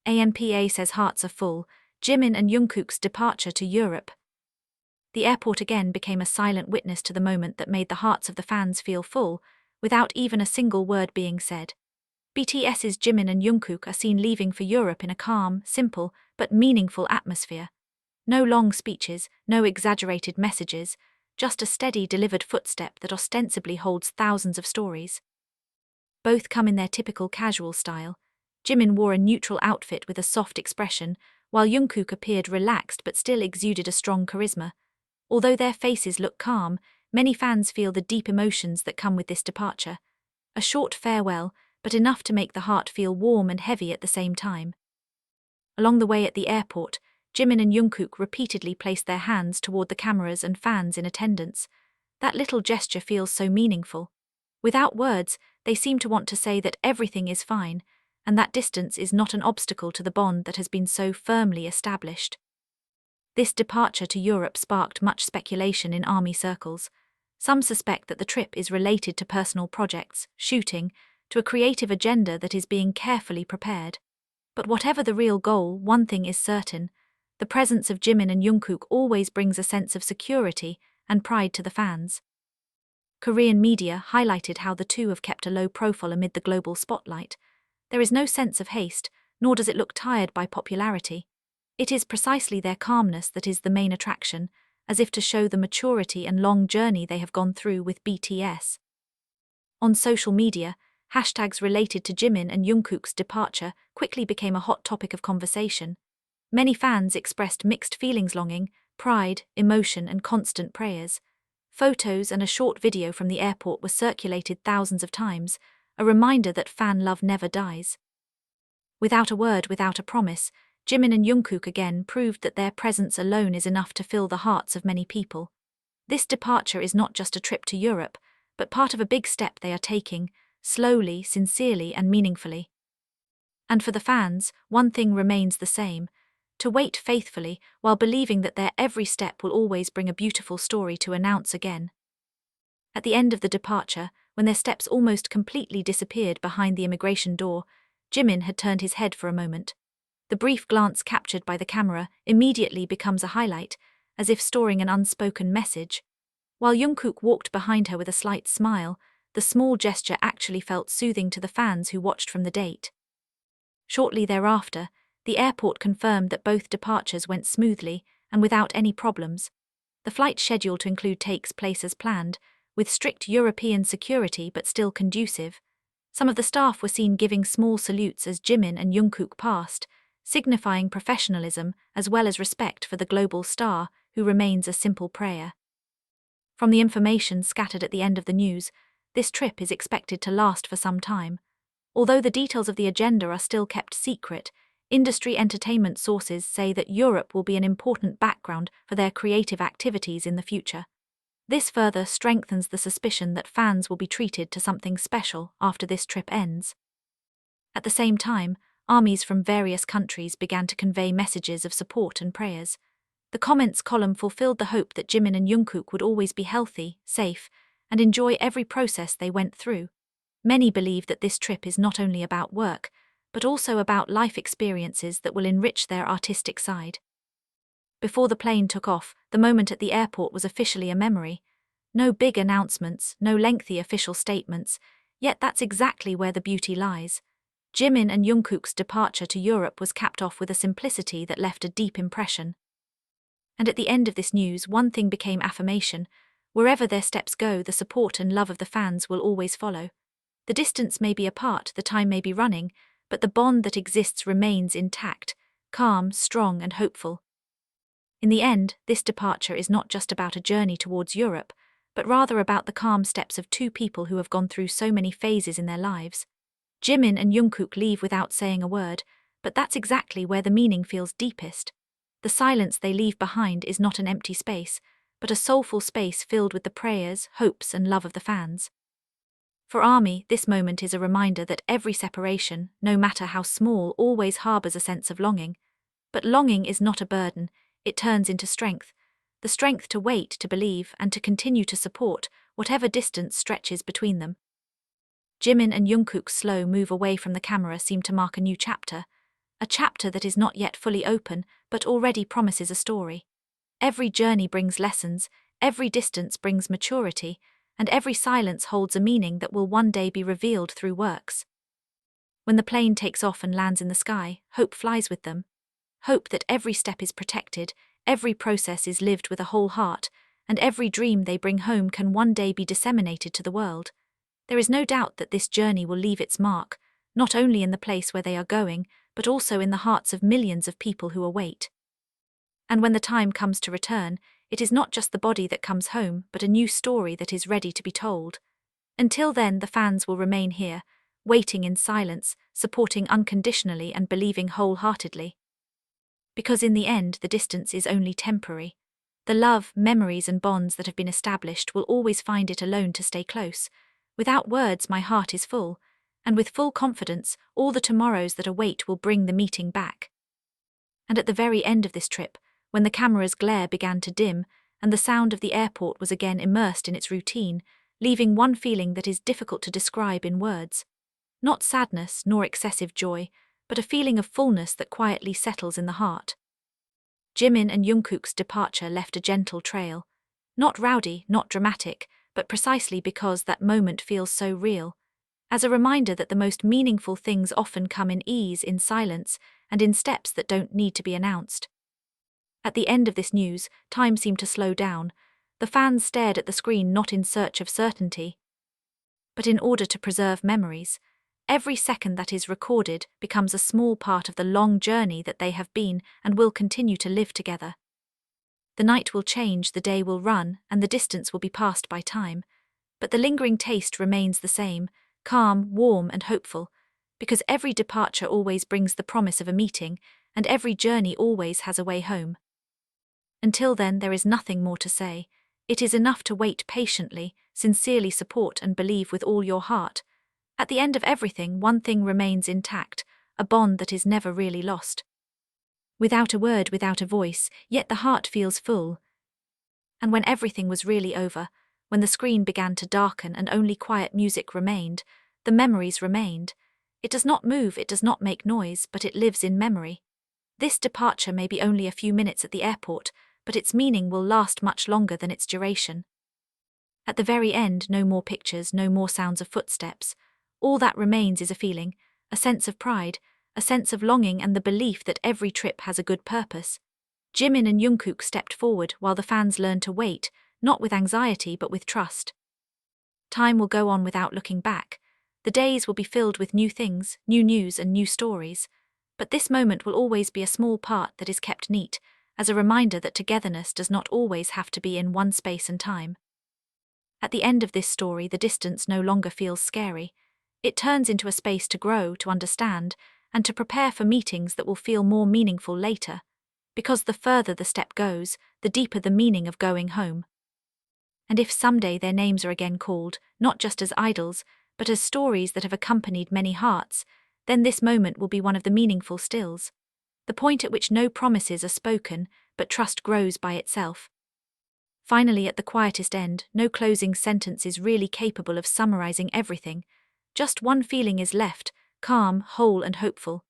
ANPA says hearts are full, Jimin and Jungkook's departure to Europe. The airport again became a silent witness to the moment that made the hearts of the fans feel full, without even a single word being said. BTS's Jimin and Jungkook are seen leaving for Europe in a calm, simple, but meaningful atmosphere. No long speeches, no exaggerated messages, just a steady delivered footstep that ostensibly holds thousands of stories. Both come in their typical casual style. Jimin wore a neutral outfit with a soft expression, while Jungkook appeared relaxed but still exuded a strong charisma. Although their faces look calm, many fans feel the deep emotions that come with this departure. A short farewell, but enough to make the heart feel warm and heavy at the same time. Along the way at the airport, Jimin and Jungkook repeatedly placed their hands toward the cameras and fans in attendance. That little gesture feels so meaningful. Without words, they seem to want to say that everything is fine, and that distance is not an obstacle to the bond that has been so firmly established. This departure to Europe sparked much speculation in ARMY circles. Some suspect that the trip is related to personal projects, shooting, to a creative agenda that is being carefully prepared. But whatever the real goal, one thing is certain: the presence of Jimin and Jungkook always brings a sense of security and pride to the fans. Korean media highlighted how the two have kept a low profile amid the global spotlight. There is no sense of haste, nor does it look tired by popularity. It is precisely their calmness that is the main attraction, as if to show the maturity and long journey they have gone through with BTS. On social media, hashtags related to Jimin and Jungkook's departure quickly became a hot topic of conversation. Many fans expressed mixed feelings: longing, pride, emotion, and constant prayers. Photos and a short video from the airport were circulated thousands of times, a reminder that fan love never dies. Without a word, without a promise, Jimin and Jungkook again proved that their presence alone is enough to fill the hearts of many people. This departure is not just a trip to Europe, but part of a big step they are taking, slowly, sincerely, and meaningfully. And for the fans, one thing remains the same: to wait faithfully while believing that their every step will always bring a beautiful story to announce again. At the end of the departure, when their steps almost completely disappeared behind the immigration door, Jimin had turned his head for a moment. The brief glance captured by the camera immediately becomes a highlight, as if storing an unspoken message. While Jungkook walked behind her with a slight smile, the small gesture actually felt soothing to the fans who watched from the date. Shortly thereafter, the airport confirmed that both departures went smoothly and without any problems. The flight schedule to include takes place as planned, with strict European security but still conducive. Some of the staff were seen giving small salutes as Jimin and Jungkook passed, signifying professionalism as well as respect for the global star, who remains a simple prayer. From the information scattered at the end of the news, this trip is expected to last for some time. Although the details of the agenda are still kept secret, industry entertainment sources say that Europe will be an important background for their creative activities in the future. This further strengthens the suspicion that fans will be treated to something special after this trip ends. At the same time, armies from various countries began to convey messages of support and prayers. The comments column fulfilled the hope that Jimin and Jungkook would always be healthy, safe, and enjoy every process they went through. Many believe that this trip is not only about work, but also about life experiences that will enrich their artistic side. Before the plane took off, the moment at the airport was officially a memory. No big announcements, no lengthy official statements, yet that's exactly where the beauty lies. Jimin and Jungkook's departure to Europe was capped off with a simplicity that left a deep impression. And at the end of this news, one thing became affirmation: wherever their steps go, the support and love of the fans will always follow. The distance may be apart, the time may be running, but the bond that exists remains intact, calm, strong, and hopeful. In the end, this departure is not just about a journey towards Europe, but rather about the calm steps of two people who have gone through so many phases in their lives. Jimin and Jungkook leave without saying a word, but that's exactly where the meaning feels deepest. The silence they leave behind is not an empty space, but a soulful space filled with the prayers, hopes, and love of the fans. For ARMY, this moment is a reminder that every separation, no matter how small, always harbors a sense of longing. But longing is not a burden. It turns into strength, the strength to wait, to believe, and to continue to support, whatever distance stretches between them. Jimin and Jungkook's slow move away from the camera seemed to mark a new chapter. a chapter that is not yet fully open, but already promises a story. Every journey brings lessons, every distance brings maturity, and every silence holds a meaning that will one day be revealed through works. When the plane takes off and lands in the sky, hope flies with them. Hope that every step is protected, every process is lived with a whole heart, and every dream they bring home can one day be disseminated to the world. There is no doubt that this journey will leave its mark, not only in the place where they are going, but also in the hearts of millions of people who await. And when the time comes to return, it is not just the body that comes home, but a new story that is ready to be told. Until then, the fans will remain here, waiting in silence, supporting unconditionally and believing wholeheartedly. Because in the end, the distance is only temporary. The love, memories and bonds that have been established will always find it alone to stay close. Without words, my heart is full, and with full confidence, all the tomorrows that await will bring the meeting back. And at the very end of this trip, when the camera's glare began to dim, and the sound of the airport was again immersed in its routine, leaving one feeling that is difficult to describe in words. Not sadness nor excessive joy, but a feeling of fullness that quietly settles in the heart. Jimin and Jungkook's departure left a gentle trail. Not rowdy, not dramatic, but precisely because that moment feels so real. As a reminder that the most meaningful things often come in ease, in silence, and in steps that don't need to be announced. At the end of this news, time seemed to slow down. The fans stared at the screen not in search of certainty, but in order to preserve memories. Every second that is recorded becomes a small part of the long journey that they have been and will continue to live together. The night will change, the day will run, and the distance will be passed by time. But the lingering taste remains the same, calm, warm, and hopeful, because every departure always brings the promise of a meeting, and every journey always has a way home. Until then, there is nothing more to say. It is enough to wait patiently, sincerely support and believe with all your heart. At the end of everything, one thing remains intact, a bond that is never really lost. Without a word, without a voice, yet the heart feels full. And when everything was really over, when the screen began to darken and only quiet music remained, the memories remained. It does not move, it does not make noise, but it lives in memory. This departure may be only a few minutes at the airport, but its meaning will last much longer than its duration. At the very end, no more pictures, no more sounds of footsteps. All that remains is a feeling, a sense of pride, a sense of longing and the belief that every trip has a good purpose. Jimin and Jungkook stepped forward while the fans learned to wait, not with anxiety but with trust. Time will go on without looking back. The days will be filled with new things, new news and new stories. But this moment will always be a small part that is kept neat, as a reminder that togetherness does not always have to be in one space and time. At the end of this story, the distance no longer feels scary. It turns into a space to grow, to understand, and to prepare for meetings that will feel more meaningful later. Because the further the step goes, the deeper the meaning of going home. And if someday their names are again called, not just as idols, but as stories that have accompanied many hearts, then this moment will be one of the meaningful stills. The point at which no promises are spoken, but trust grows by itself. Finally, at the quietest end, no closing sentence is really capable of summarizing everything. Just one feeling is left, calm, whole and hopeful.